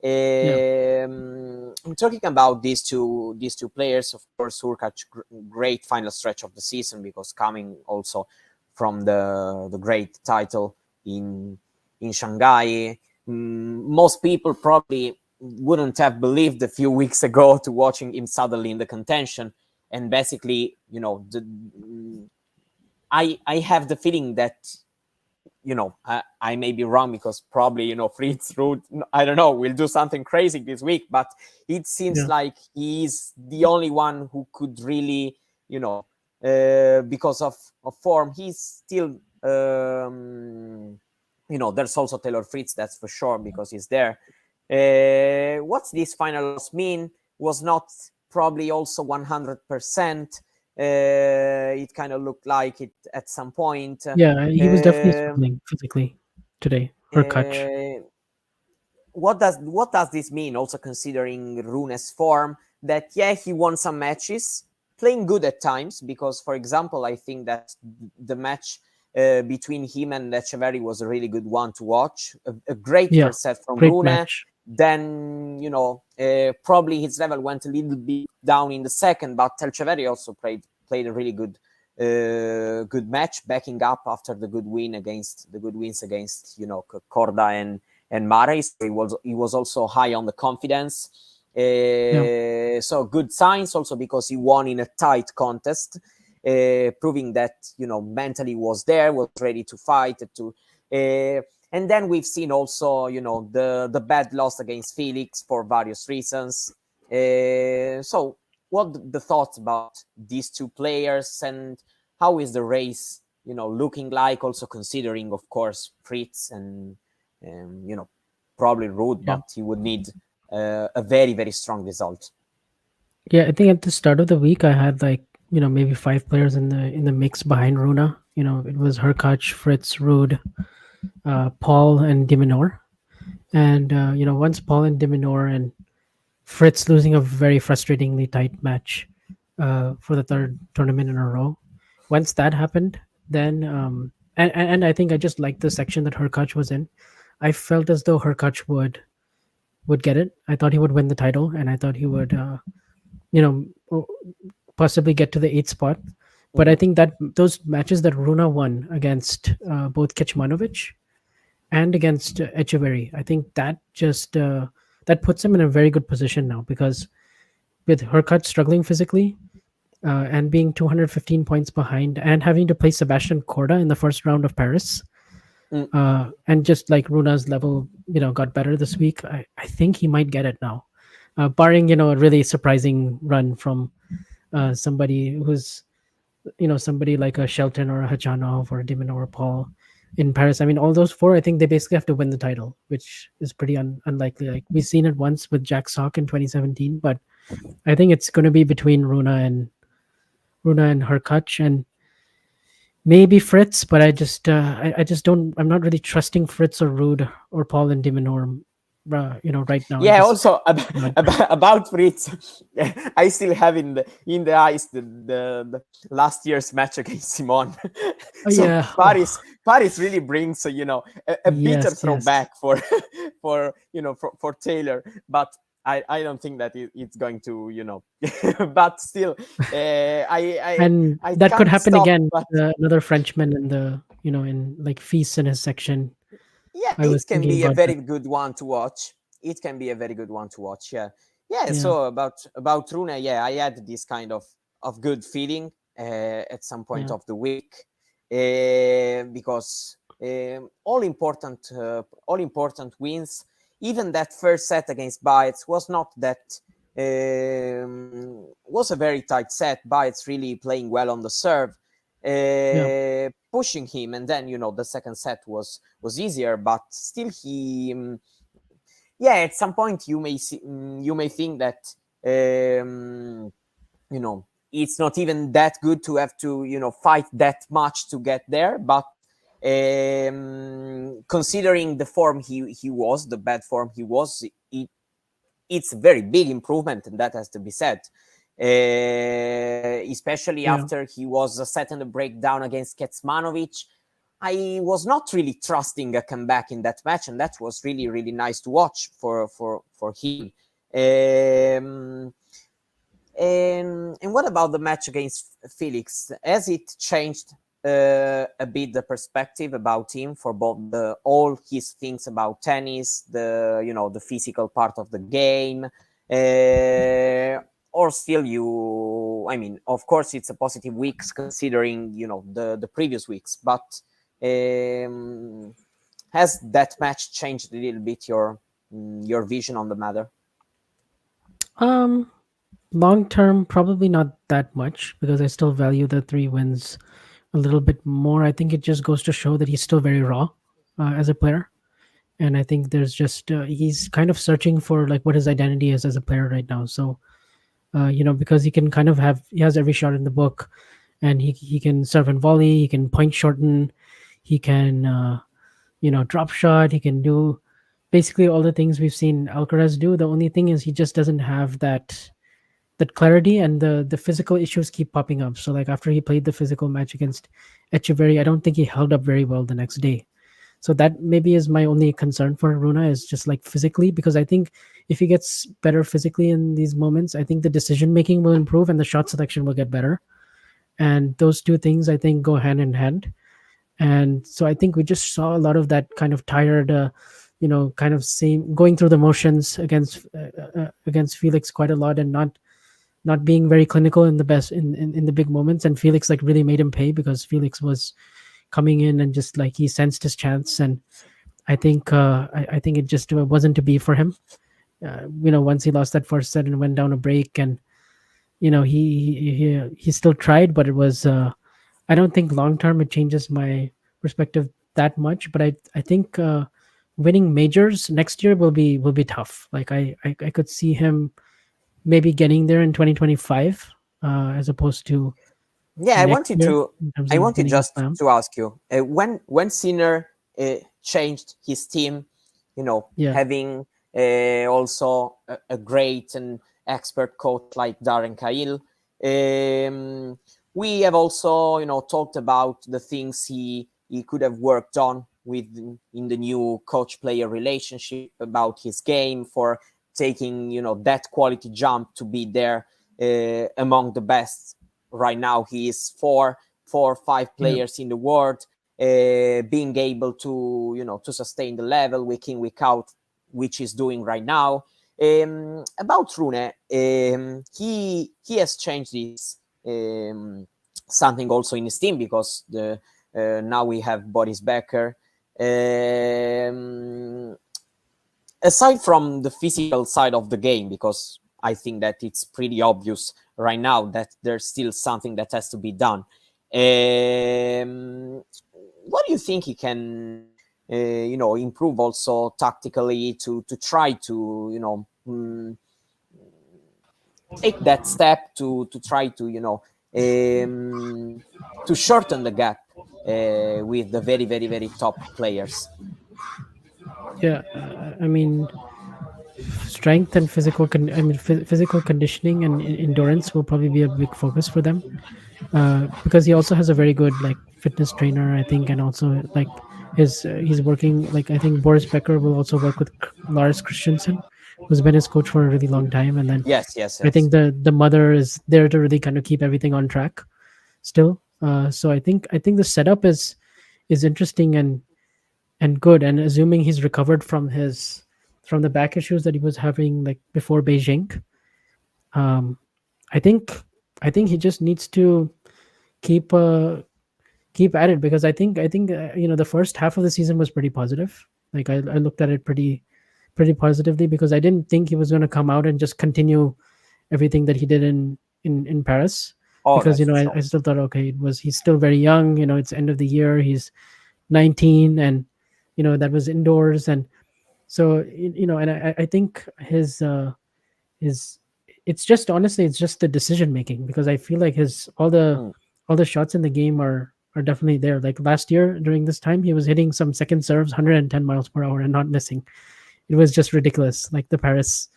yeah, I'm talking about these two players. Of course, Urkac, great final stretch of the season, because coming also from the great title in Shanghai. Most people probably wouldn't have believed a few weeks ago to watching him suddenly in the contention. And basically, I have the feeling that I may be wrong, because probably Fritz Ruth, I don't know, will do something crazy this week, but it seems yeah, like he's the only one who could really because of form. He's still there's also Taylor Fritz, that's for sure, because he's there. What's this final loss mean? Was not probably also 100%. It kind of looked like it at some point. yeah. He was definitely Um, struggling physically today. Urkac. uh, what does this mean? Also considering Rune's form, that he won some matches, playing good at times. Because, for example, I think that the match between him and Echeverry was a really good one to watch. A great Yeah, first set from great Rune. match. Then probably his level went a little bit down in the second, but Echeverry also played a really good match, backing up after the good wins against Korda and Murray. So he was also high on the confidence. Yeah, So good signs also, because he won in a tight contest, proving that mentally was there, was ready to fight. And then we've seen also the bad loss against Felix for various reasons. So what the thoughts about these two players, and how is the race looking like, also considering, of course, Fritz and probably Rude, yeah. but he would need a very, very strong result. Yeah, I think at the start of the week I had, like, maybe 5 players in the mix behind Runa. It was Herkach, Fritz, Rude, Paul, and Diminor. And once Paul and Diminor and Fritz losing a very frustratingly tight match, for the third tournament in a row. Once that happened, then and I think I just liked the section that Hurkacz was in. I felt as though Hurkacz would get it. I thought he would win the title, and I thought he would, you know, possibly get to the eighth spot. But I Mhm. think that those matches that Runa won against both Kecmanovic and against Echeverry, I think that just that puts him in a very good position now, because with Hurkacz struggling physically, and being 215 points behind and having to play Sebastian Korda in the first round of Paris, Mm. and just like Runa's level, got better this week, I think he might get it now, barring a really surprising run from somebody who's somebody like a Shelton or a Hachanov or a Dimon or a Paul in Paris. I mean, all those four, I think they basically have to win the title, which is pretty unlikely. Like we've seen it once with Jack Sock in 2017, but I think it's going to be between Runa and Hurkacz, and maybe Fritz, but I just don't. I'm not really trusting Fritz or Rude or Paul and Diminor, right now. I Yeah, just also not. about Fritz, I still have in the eyes the last year's match against Simon. Oh So yeah. Paris Oh Paris really brings a bitter yes, yes. throwback for for Taylor, but I don't think that it's going to but still I And I that could can't happen stop again. but Another Frenchman in the in like feast in his section. yeah, I it was can thinking be a about very that. good one to watch. It can be a very good one to watch. Yeah, yeah. Yeah, So about Rune, yeah, I had this kind of good feeling at some point yeah, of the week because all important wins. Even that first set against Baez was not that. Was a very tight set. Baez really playing well on the serve, yeah, pushing him, and then the second set was easier, but still he yeah, at some point you may think that um, it's not even that good to have to fight that much to get there, but considering the form he was, the bad form he was, it's a very big improvement, and that has to be said. Especially yeah. after he was set in the breakdown against Kecmanovic. I was not really trusting a comeback in that match, and that was really, really nice to watch for him. Um, and what about the match against Felix? Has it changed a bit the perspective about him for both all his things about tennis, the physical part of the game, or still I mean, of course, it's a positive weeks considering the previous weeks, but um, has that match changed a little bit your vision on the matter? Um, Long term, probably not that much, because I still value the three wins a little bit more. I think it just goes to show that he's still very raw as a player, and I think there's just he's kind of searching for like what his identity is as a player right now. So because he can kind of he has every shot in the book, and he can serve and volley, he can point shorten, he can drop shot, he can do basically all the things we've seen Alcaraz do. The only thing is he just doesn't have that clarity, and the physical issues keep popping up. So like after he played the physical match against Echeverry, I don't think he held up very well the next day. So that maybe is my only concern for Runa, is just like physically, because I think if he gets better physically in these moments, I think the decision making will improve and the shot selection will get better. And those two things I think go hand in hand. And so I think we just saw a lot of that kind of tired, kind of same going through the motions against Felix quite a lot, and not being very clinical in the best in the big moments. And Felix like really made him pay, because Felix was coming in and just like he sensed his chance. And I think it just wasn't to be for him. Once he lost that first set and went down a break, and he still tried, but it was I don't think long term it changes my perspective that much. But I think winning majors next year will be tough. Like I could see him maybe getting there in 2025, as opposed to Yeah, next year in terms I of wanted winning a just slam. to ask you when Sinner changed his team, Yeah, having also a great and expert coach like Darren Cahill. We have also, talked about the things he could have worked on with in the new coach-player relationship, about his game for taking, that quality jump to be there among the best. Right now, he is four or five Yeah. players in the world, being able to, to sustain the level week in, week out, which he's doing right now. About Rune, he has changed this something also in his team, because now we have Boris Becker. Aside from the physical side of the game, because I think that it's pretty obvious right now that there's still something that has to be done. What do you think he can, improve also tactically to try to, take that step to try to, to shorten the gap with the very, very, very top players? Yeah, I mean, strength and physical conditioning and endurance will probably be a big focus for them, because he also has a very good like fitness trainer, I think, and also like he's working, like, I think Boris Becker will also work with Lars Christensen, who's been his coach for a really long time, and then Yes, yes, I yes. think the mother is there to really kind of keep everything on track still. So I think the setup is interesting and good, and assuming he's recovered from the back issues that he was having like before Beijing. um i think I think he just needs to keep keep at it, because I think the first half of the season was pretty positive. Like I looked at it pretty positively, because I didn't think he was going to come out and just continue everything that he did in Paris, Oh, because that's for I sure. still thought, okay, he's still very young, it's end of the year, he's 19, and that was indoors. And so and I think his it's just, honestly, it's just the decision making, because I feel like his Mm. all the shots in the game are definitely there. Like last year during this time, he was hitting some second serves 110 miles per hour and not missing. It was just ridiculous, like the Paris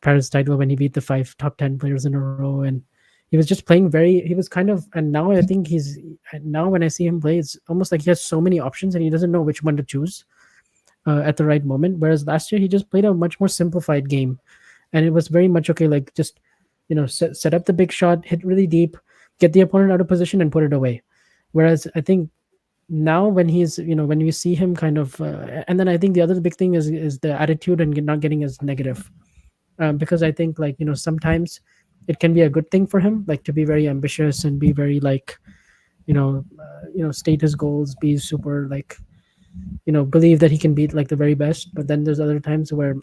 title when he beat the five top 10 players in a row. And he was just playing very, he was kind of, and now I think now when I see him play, it's almost like he has so many options and he doesn't know which one to choose at the right moment. Whereas last year he just played a much more simplified game, and it was very much okay, like just set up the big shot, hit really deep, get the opponent out of position, and put it away. Whereas I think now when he's when you see him kind of and then I think the other big thing is the attitude and not getting as negative, because I think, like, sometimes it can be a good thing for him, like to be very ambitious and be very like state his goals, be super like believe that he can beat like the very best. But then there's other times where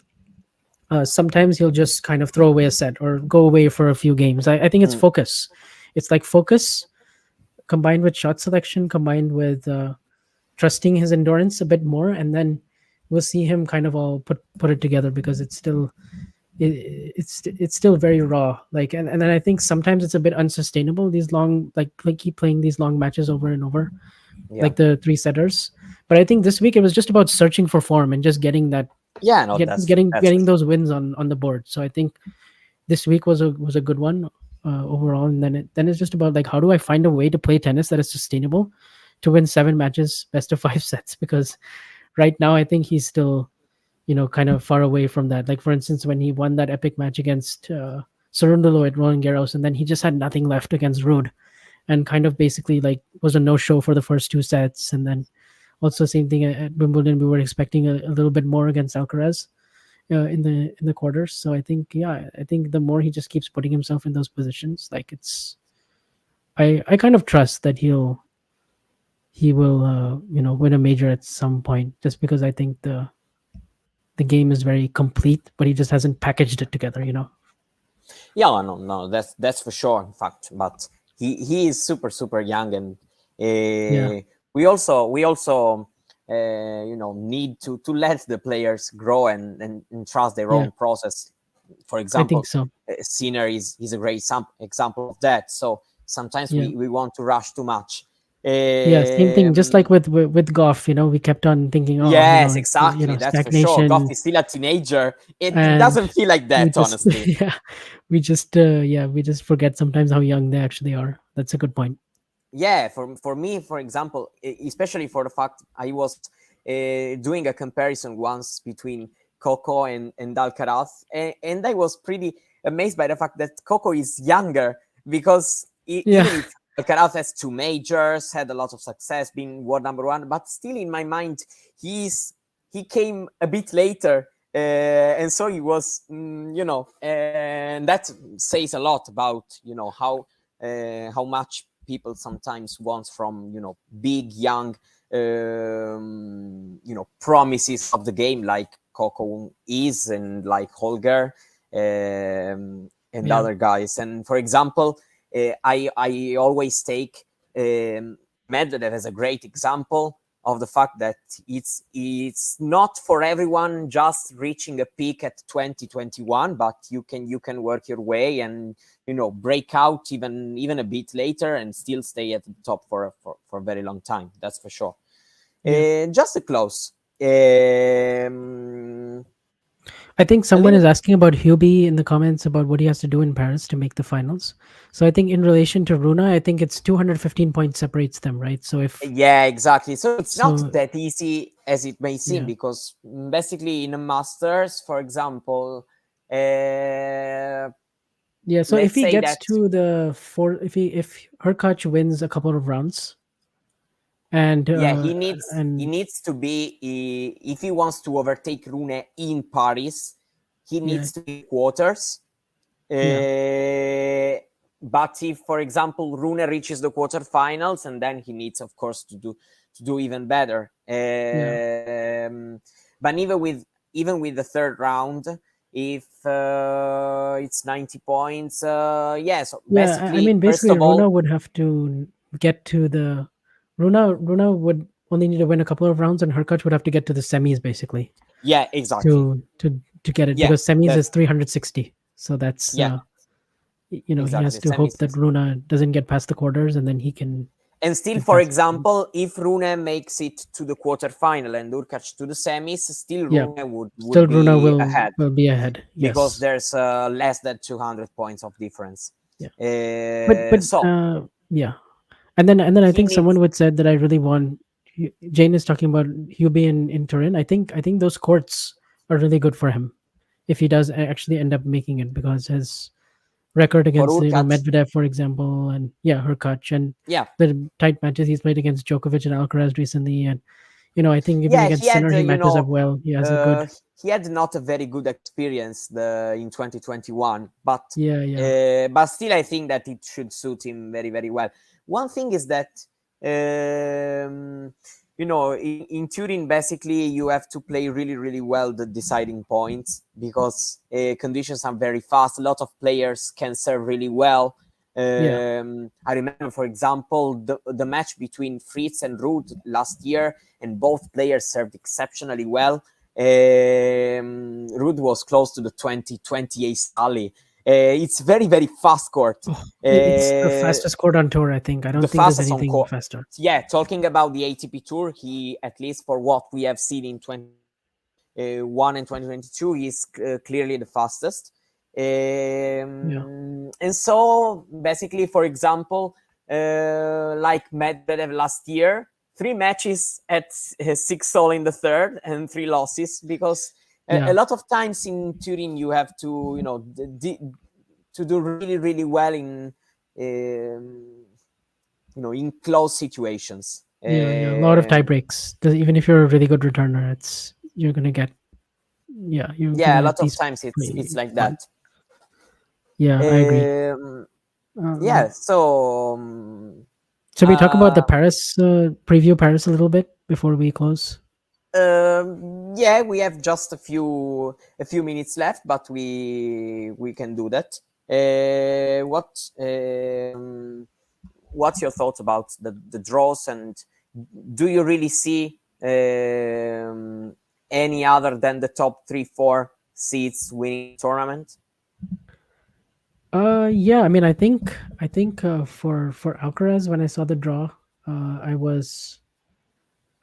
sometimes he'll just kind of throw away a set or go away for a few games. I think it's Mm. focus. It's like focus combined with shot selection, combined with trusting his endurance a bit more, and then we'll see him kind of all put it together, because it's still very raw. Like, and then I think sometimes it's a bit unsustainable, these long, like keep playing these long matches over and over, Yeah. like the three setters. But I think this week it was just about searching for form and just getting that Yeah, no, that's for getting sure. those wins on the board. So I think this week was a good one overall. And then it's just about, like, how do I find a way to play tennis that is sustainable to win 7 matches, best of 5 sets? Because right now I think he's still kind of far away from that. Like, for instance, when he won that epic match against Cerundolo at Roland Garros, and then he just had nothing left against Rude, and kind of basically like was a no show for the first 2 sets. And then also same thing at Wimbledon, we were expecting a little bit more against Alcaraz in the quarters. So I think, yeah, I think the more he just keeps putting himself in those positions, like, I kind of trust that he will win a major at some point, just because I think the game is very complete, but he just hasn't packaged it together. Yeah, no, no, that's for sure. In fact, but he is super, super young, and Yeah, we also need to let the players grow and trust their yeah, own process. For I think example, so. Sinner is a great example of that. So sometimes Yeah. we want to rush too much. Yeah, same thing. Just Um, like with golf, we kept on thinking, oh, yes, exactly. That's for sure. Goff stagnation, is still a teenager. It and doesn't feel like we that, just honestly. yeah, we just forget sometimes how young they actually are. That's a good point. Yeah, for me, for example, especially for the fact I was doing a comparison once between Coco and Alcaraz, and I was pretty amazed by the fact that Coco is younger, because Yeah. even if Alcaraz has two majors, had a lot of success, being world number one, but still in my mind he came a bit later, and so he was, and that says a lot about how much people sometimes want from big young promises of the game, like Coco is, and like Holger, and Yeah. other guys. And for example, I always take Medvedev as a great example of the fact that it's not for everyone just reaching a peak at 2021, but you can work your way and break out even a bit later and still stay at the top for a very long time. That's for sure. Yeah. Just to close, I think a someone little. is asking about Hubie in the comments about what he has to do in Paris to make the finals. So I think in relation to Runa, I think it's 215 points separates them, right? So if Yeah, exactly. So it's not so, that easy as it may seem, yeah, because basically in a Masters, for example, uh, yeah. So if let's he say gets that, to the four, if Hurkacz wins a couple of rounds, and yeah, uh, he and needs to be, if he wants to overtake Rune in Paris, he yeah, needs to be quarters. yeah, But if, for example, Rune reaches the quarterfinals, and then he needs, of course, to do even better. yeah, But even with the third round, if it's 90 points, yeah. So yeah. I basically, mean, first basically, of Runa all, would have to get to the Runa would only need to win a couple of rounds, and Hurkacz would have to get to the semis basically yeah, exactly, to get it yeah, because semis that, is 360. So that's yeah, he has exactly. to hope Semis that Runa doesn't get past the quarters, and then he can And still, get for past the semis. example, if Rune makes it to the quarterfinal and Urkac to the semis, still Yeah, Rune would still Runa be will ahead, will be ahead. because Yes, there's less than 200 points of difference. yeah, but So yeah, and then I he think someone needs, would said that I really want. Jane is talking about Hubie in Turin. I think those courts are really good for him if he does actually end up making it because his record for against Urkac, Medvedev, for example, and yeah, Hurkacz, and yeah, the tight matches he's played against Djokovic and Alcaraz recently, and I think even yeah, he against had, Sinner he matches up well. He has a uh, good he had not a very good experience in 2021, yeah, yeah, but still, I think that it should suit him very, very well. One thing is that, in Turin, basically, you have to play really, really well the deciding points, because conditions are very fast. A lot of players can serve really well. yeah, I remember, for example, the match between Fritz and Ruud last year, and both players served exceptionally well. Ruud was close to the 2028 Sully. It's very, very fast court. oh, it's the Uh, fastest court on tour. I think I the don't think there's fastest on anything court. faster. Yeah, talking about the ATP Tour, he, at least for what we have seen in 2021 and 2022, he's clearly the fastest. Yeah, And so, basically, for example, like Medvedev last year, 3 matches at 6-all in the third and 3 losses, because a yeah, lot of times in Turin you have to, to do really, really well in close situations. yeah. A lot of tie breaks. Even if you're a really good returner, you're gonna get you're Yeah, gonna a get lot of these times it's like that. points. Yeah, I agree. Um, Um, yeah, so Should we talk about the uh, Paris preview Paris a little bit before we close? yeah, we have just a few minutes left, but we can do that. What's your thoughts about the draws, and do you really see any other than the top 3-4 seeds winning the tournament? Yeah. I mean, I think for Alcaraz, when I saw the draw, I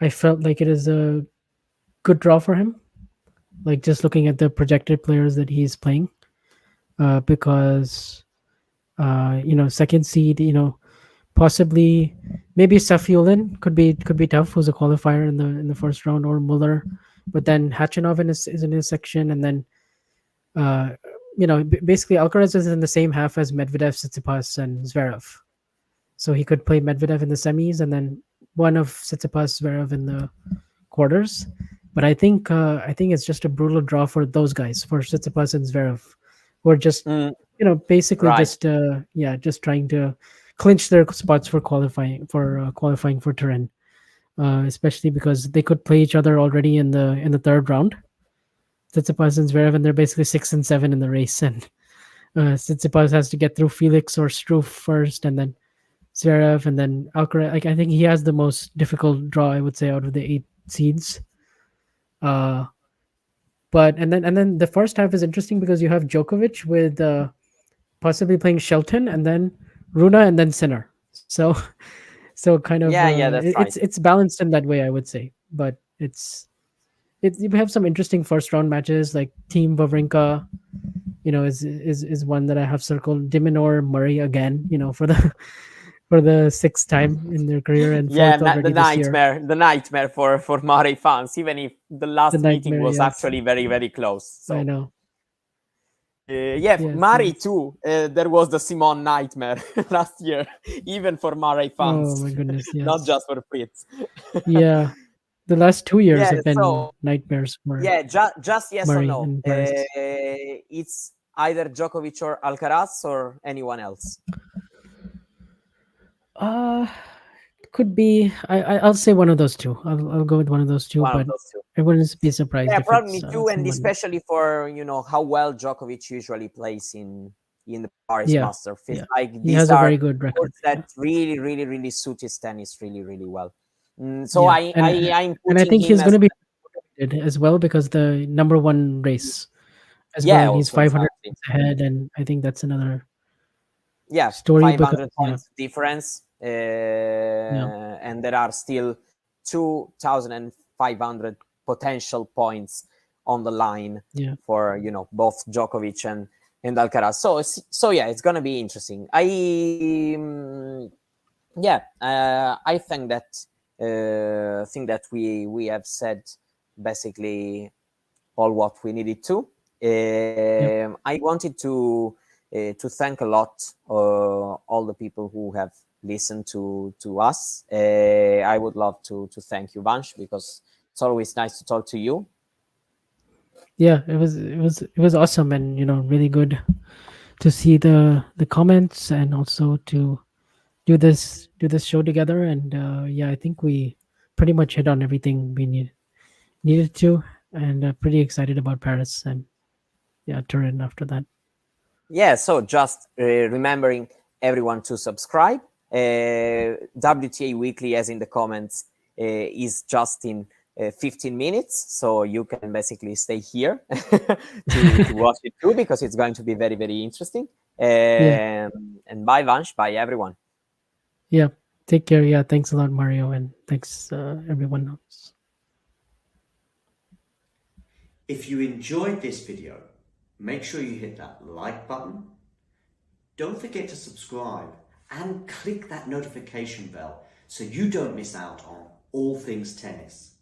felt like it is a good draw for him. Like just looking at the projected players that he's playing, because second seed, possibly maybe Safiulin could be tough, who's a qualifier in the first round, or Muller, but then Hachinov is in his section, and then uh, basically Alcaraz is in the same half as Medvedev, Tsitsipas, and Zverev, so he could play Medvedev in the semis, and then one of Tsitsipas, Zverev in the quarters. But I think it's just a brutal draw for those guys, for Tsitsipas and Zverev, who are just Mm, basically right. just trying to clinch their spots for qualifying for Turin, especially because they could play each other already in the third round. Tsitsipas and Zverev, and they're basically 6 and 7 in the race, and Tsitsipas has to get through Felix or Struff first, and then Zverev, and then Alcaraz. Like, I think he has the most difficult draw, I would say, out of the 8 seeds. Uh, but the first half is interesting because you have Djokovic with possibly playing Shelton, and then Runa, and then Sinner. So so kind of Yeah, that's right. it's balanced in that way, I would say. But you have some interesting first round matches, like Team Wawrinka, is one that I have circled. Diminor Murray again, for the for the sixth time in their career, and Yeah, fourth already this year. the nightmare for Murray fans, even if the The last meeting nightmare, was yes, actually very, very close. I So, know. yeah, for Yes, Murray yes. too, there was the Simon nightmare last year, even for Murray Oh fans, my goodness, not yes. just for Fritz. Yeah, the last 2 years Yeah, have been so, nightmares for yeah, just yes or Murray no. and Paris. It's either Djokovic or Alcaraz or anyone else. Uh could be. I'll say one of those two. I'll go with one of those two, One of but those two. I wouldn't be surprised Yeah, if probably it's me too, and someone. especially for how well Djokovic usually plays in the Paris Yeah, Master. Feels yeah. like He these has a are very good record. courts that Yeah, really, really, really suit his tennis really, really well. So yeah, I'm and I putting think him he's as going to be motivated as well, because the number one race as well, yeah, and he's also 500 exactly. points ahead, and I think that's another Yeah, story, 500 because yeah, points difference, yeah, and there are still 2,500 potential points on the line yeah, for both Djokovic and Alcaraz. So yeah, it's gonna be interesting. I think that we have said basically all what we needed to. yeah, I wanted to thank a lot all the people who have listened to us. I would love to thank you, Vansh, because it's always nice to talk to you. yeah. It was awesome, and really good to see the comments, and also to do this show together. And yeah, I think we pretty much hit on everything we needed to, and pretty excited about Paris, and yeah, Turin after that. Yeah, so just remembering everyone to subscribe. WTA Weekly, as in the comments, is just in 15 minutes, so you can basically stay here to watch it too, because it's going to be very, very interesting. Yeah, And bye, Vansh. Bye, everyone. yeah. Take care. Yeah, thanks a lot, Mario, and thanks everyone else. If you enjoyed this video, make sure you hit that like button. Don't forget to subscribe and click that notification bell so you don't miss out on all things tennis.